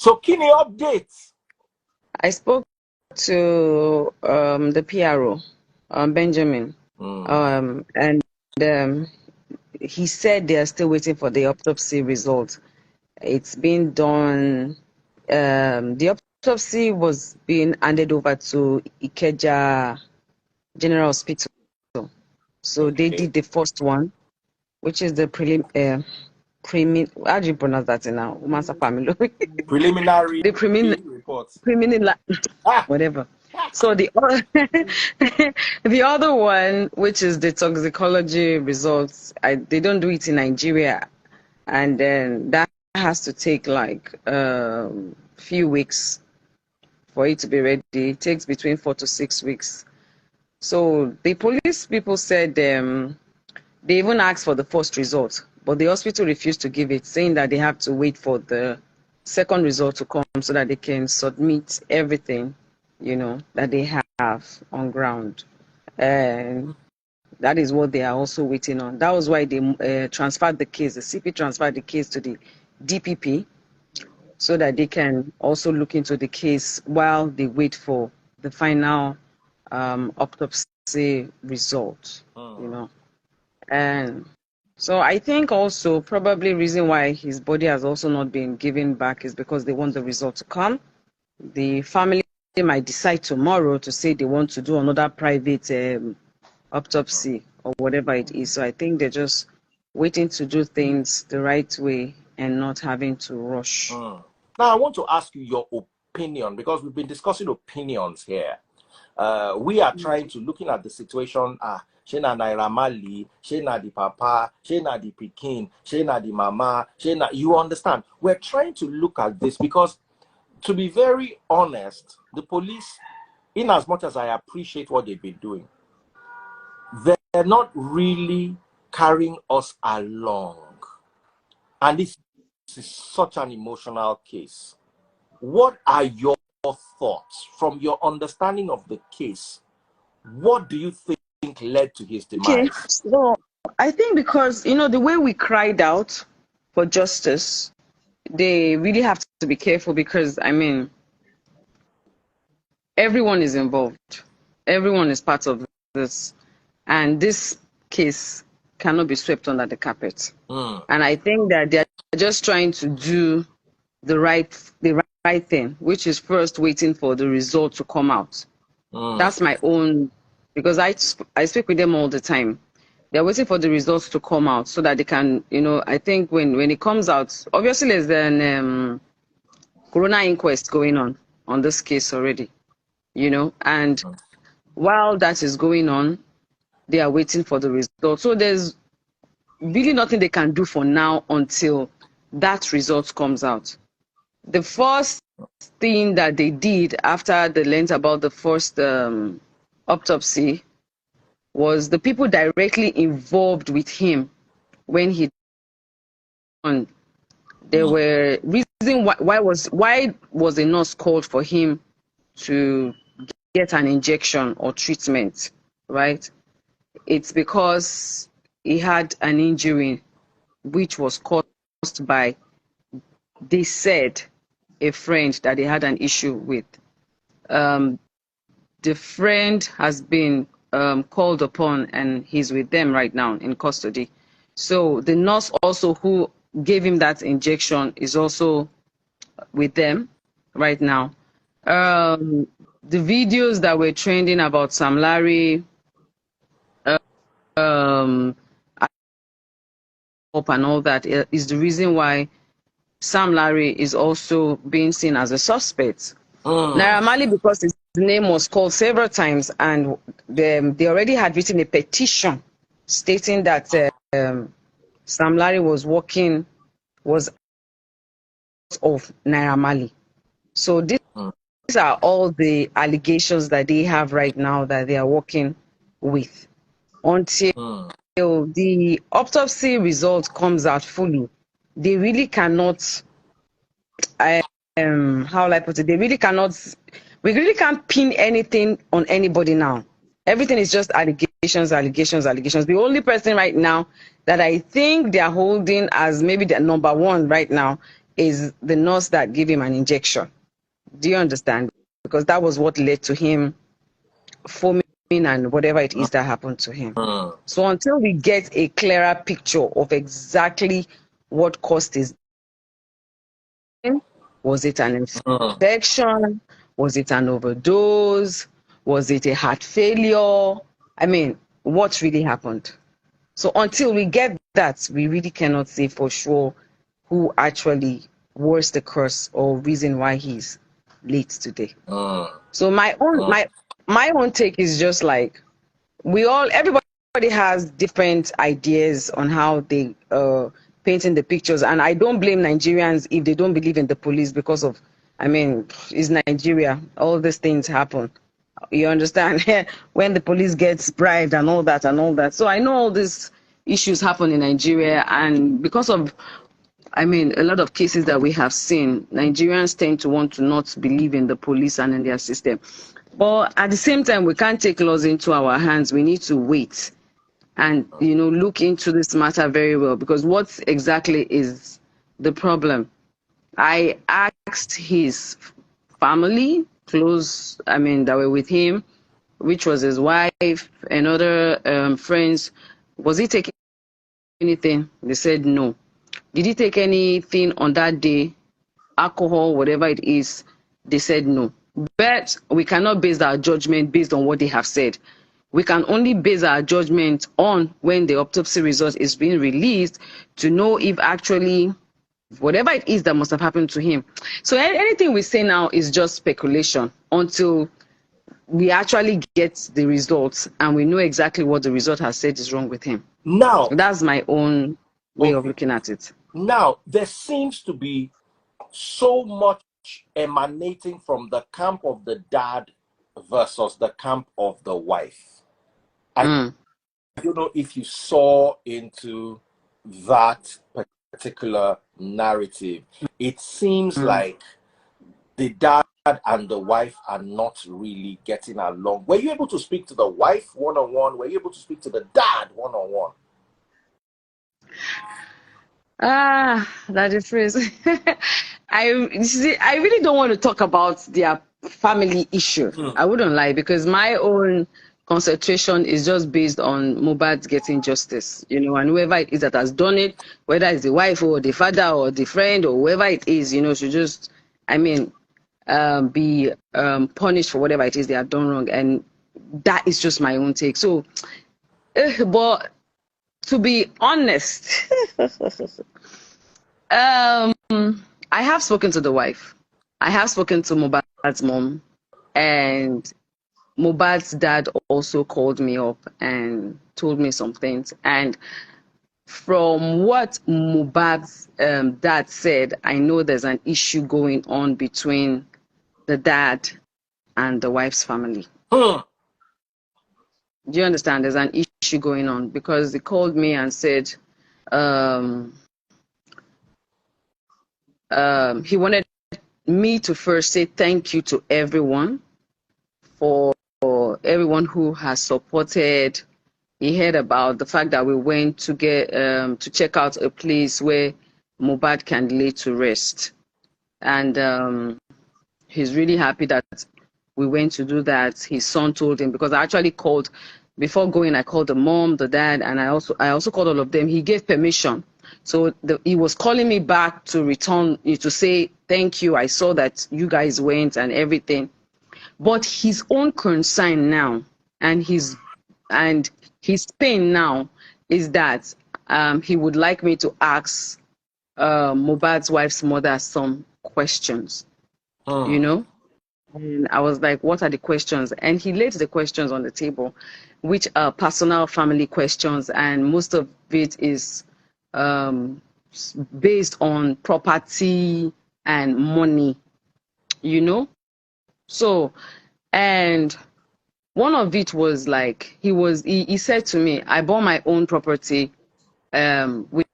So, kini updates. I spoke to the PRO, Benjamin, and he said they are still waiting for the autopsy result. It's been done. The autopsy was being handed over to Ikeja General Hospital. So they did the first one, which is the how do you pronounce that now? Preliminary The reports. Whatever. So the the other one, which is the toxicology results, they don't do it in Nigeria, and then that has to take like few weeks for it to be ready. It takes between 4 to 6 weeks. So the police people said they even asked for the first result, but the hospital refused to give it, saying that they have to wait for the second result to come so that they can submit everything, that they have on ground. And that is what they are also waiting on. That was why they transferred the case. The CP transferred the case to the DPP so that they can also look into the case while they wait for the final autopsy result, And so I think also probably reason why his body has also not been given back is because they want the result to come. The family might decide tomorrow to say they want to do another private autopsy or whatever it is. So I think they're just waiting to do things the right way and not having to rush. Now I want to ask you your opinion, because we've been discussing opinions here. We are trying to looking at the situation. Shena Naira Mali, Shena the papa, Shena the pikin, Shena the mama, Shena. You understand? We're trying to look at this because, to be very honest, the police, in as much as I appreciate what they've been doing, they're not really carrying us along. And this is such an emotional case. What are your thoughts from your understanding of the case? What do you think led to his demise? Okay, so I think because, the way we cried out for justice, they really have to be careful because, everyone is involved. Everyone is part of this. And this case cannot be swept under the carpet. And I think that they're just trying to do the right thing, which is first waiting for the result to come out. That's my own, because I speak with them all the time. They're waiting for the results to come out so that they can, I think when it comes out, obviously there's an corona inquest going on this case already, and while that is going on, they are waiting for the result. So there's really nothing they can do for now until that result comes out. The first thing that they did after they learned about the first autopsy was the people directly involved with him when he done. There were reason why was a nurse called for him to get an injection or treatment, right? It's because he had an injury which was caused by, they said, a friend that they had an issue with. The friend has been called upon and he's with them right now in custody. So the nurse also who gave him that injection is also with them right now. The videos that were trending about Sam Larry and all that is the reason why Sam Larry is also being seen as a suspect. Naira Marley, because his name was called several times, and they already had written a petition stating that Sam Larry was of Naira Marley. So these are all the allegations that they have right now that they are working with. Until the autopsy result comes out fully, they really cannot, how will I put it? We really can't pin anything on anybody now. Everything is just allegations. The only person right now that I think they are holding as maybe the number one right now is the nurse that gave him an injection. Do you understand? Because that was what led to him foaming and whatever it is that happened to him. So until we get a clearer picture of exactly what caused his death, was it an infection? Was it an overdose? Was it a heart failure? I mean, what really happened? So until we get that, we really cannot say for sure who actually was the cause or reason why he's late today. So my own take is just like everybody has different ideas on how they painting the pictures, and I don't blame Nigerians if they don't believe in the police because of, I mean, it's Nigeria. All these things happen. You understand? When the police gets bribed and all that and all that. So I know all these issues happen in Nigeria, and because of, I mean, a lot of cases that we have seen, Nigerians tend to want to not believe in the police and in their system. But at the same time, we can't take laws into our hands. We need to wait and, you know, look into this matter very well, because what exactly is the problem? I asked his family, close, I mean, that were with him, which was his wife and other friends, was he taking anything? They said no. Did he take anything on that day, alcohol, whatever it is? They said no. But we cannot base our judgment based on what they have said. We can only base our judgment on when the autopsy result is being released to know if actually whatever it is that must have happened to him. So anything we say now is just speculation until we actually get the results and we know exactly what the result has said is wrong with him. Now, that's my own way of looking at it. Now, there seems to be so much emanating from the camp of the dad versus the camp of the wife. I don't know if you saw into that particular narrative. It seems like the dad and the wife are not really getting along. Were you able to speak to the wife one-on-one? Were you able to speak to the dad one-on-one? That is phrase. I really don't want to talk about their family issue. I wouldn't lie, because my own concentration is just based on mohbad getting justice, you know, and whoever it is that has done it, whether it's the wife or the father or the friend or whoever it is, you know, should just, I mean, be punished for whatever it is they have done wrong. And that is just my own take. So, but to be honest, I have spoken to the wife. I have spoken to Mohbad's mom, and Mohbad's dad also called me up and told me some things. And from what Mohbad's dad said, I know there's an issue going on between the dad and the wife's family. Do you understand? There's an issue going on, because they called me and said he wanted me to first say thank you to everyone, for everyone who has supported. He heard about the fact that we went to get to check out a place where Mohbad can lay to rest, and he's really happy that we went to do that. His son told him, because I actually called before going. I called the mom, the dad, and I also called all of them. He gave permission, so he was calling me back to return to say thank you. I saw that you guys went and everything. But his own concern now and his pain now is that he would like me to ask Mohbad's wife's mother some questions, you know? And I was like, what are the questions? And he laid the questions on the table, which are personal family questions. And most of it is based on property and money, you know? So, and one of it was like, he said to me, I bought my own property with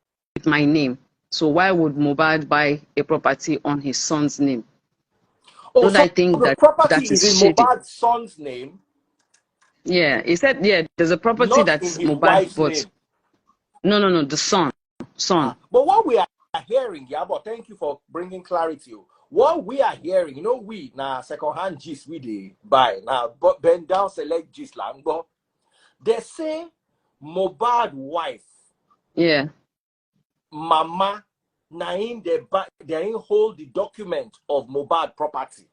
my name. So why would Mohbad buy a property on his son's name? Oh, so I think the property is in Mohbad's son's name? Yeah, he said, yeah, there's a property not that's in his Mohbad wife's bought. name. No, the son. But what we are hearing, yeah, but thank you for bringing clarity. What we are hearing, you know, we now second-hand gist we dey buy now, but bend down select gist langbo. They say Mohbad wife, Yeah. mama, naim they hold the document of Mohbad property.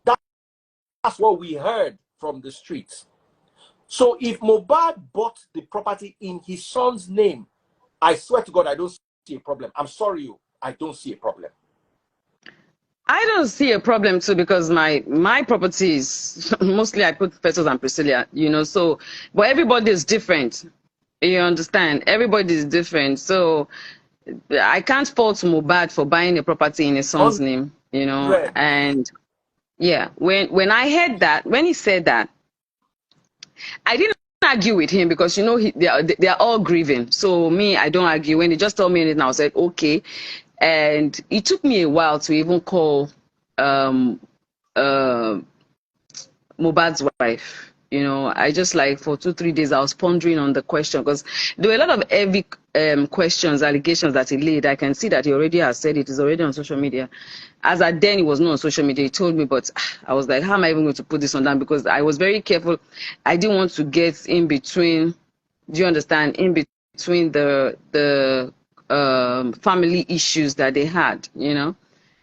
That's what we heard from the streets. So if Mohbad bought the property in his son's name, I swear to God, I don't see a problem. I'm sorry, I don't see a problem. I don't see a problem too, because my properties mostly I put Pesos and Priscilla, you know, so but everybody is different. You understand? Everybody is different. So I can't fault Mohbad for buying a property in his son's name, you know. And yeah, when I heard that, when he said that, I didn't argue with him, because you know they are all grieving. So me, I don't argue. When he just told me anything, I said okay. And it took me a while to even call Mohbad's wife. You know, I just like for 2-3 days I was pondering on the question, because there were a lot of heavy questions, allegations that he laid. I can see that he already has said it is already on social media. As at then, it was not on social media. He told me, but I was like, how am I even going to put this on down? Because I was very careful. I didn't want to get in between. Do you understand? In between the family issues that they had, you know.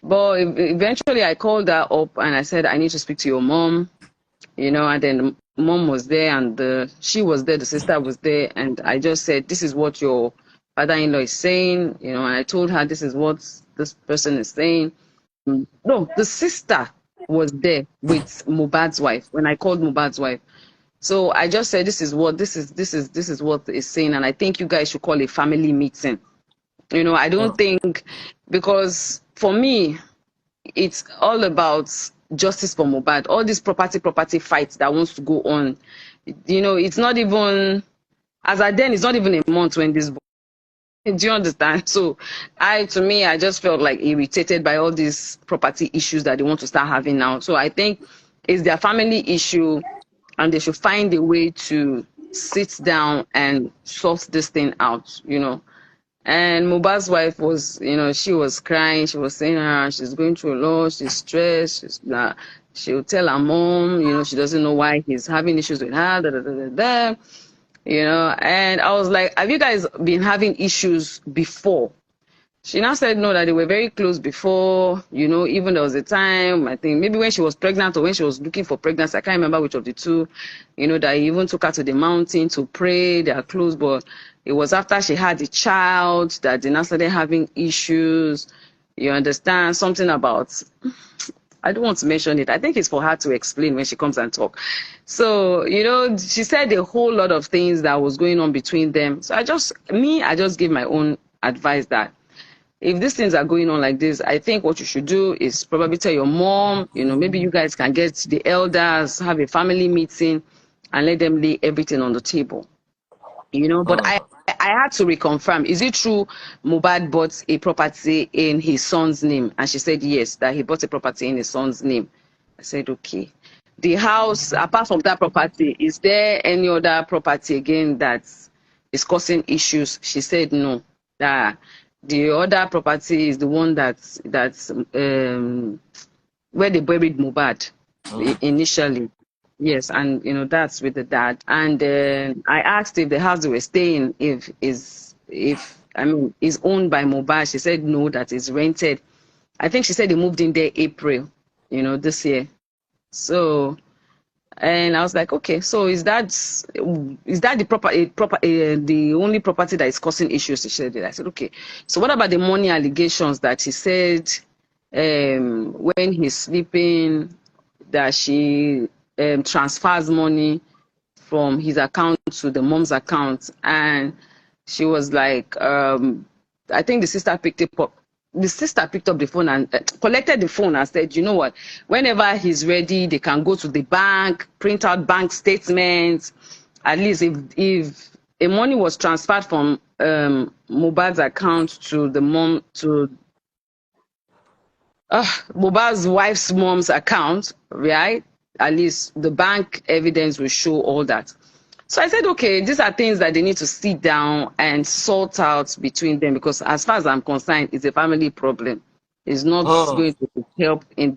But eventually, I called her up and I said, I need to speak to your mom. You know, and then mom was there and she was there, the sister was there, and I just said, this is what your father-in-law is saying, you know, and I told her this is what this person is saying. No, the sister was there with Mohbad's wife when I called Mohbad's wife. So I just said, this is what is saying, and I think you guys should call a family meeting. You know, I don't think, because for me, it's all about justice for Mohbad. All these property fights that wants to go on, you know, it's not even, as at then, it's not even a month when this. Do you understand? So I just felt like irritated by all these property issues that they want to start having now. So I think it's their family issue, and they should find a way to sit down and sort this thing out, you know. And Mohbad's wife was, you know, she was crying. She was saying, she's going through a lot. She's stressed. She'll tell her mom, you know, she doesn't know why he's having issues with her. You know, and I was like, have you guys been having issues before? She now said no, that they were very close before, you know, even there was a time, I think maybe when she was pregnant or when she was looking for pregnancy, I can't remember which of the two, you know, that he even took her to the mountain to pray. They are close, but it was after she had the child that they now started having issues. You understand? Something about, I don't want to mention it. I think it's for her to explain when she comes and talk. So, you know, she said a whole lot of things that was going on between them. So I just gave my own advice that if these things are going on like this, I think what you should do is probably tell your mom, you know, maybe you guys can get the elders, have a family meeting and let them lay everything on the table, you know. But I had to reconfirm, is it true Mohbad bought a property in his son's name? And she said yes, that he bought a property in his son's name. I said, okay. The house, apart from that property, is there any other property again that is causing issues? She said no, that the other property is the one that's where they buried Mohbad initially. Yes, and you know, that's with the dad. And I asked if the house they were staying is owned by Mohbad. She said no, that is rented. I think she said they moved in there April, you know, this year. So, and I was like, okay, so is that the only property that is causing issues? She said it. I said, okay. So what about the money allegations that he said when he's sleeping that she transfers money from his account to the mom's account? And she was like, I think the sister picked it up. The sister picked up the phone and collected the phone and said, you know what, whenever he's ready, they can go to the bank, print out bank statements. At least if a money was transferred from Mohbad's account to the mom, to Mohbad's wife's mom's account, right? At least the bank evidence will show all that. So I said, okay, these are things that they need to sit down and sort out between them, because as far as I'm concerned, it's a family problem. It's not going to help in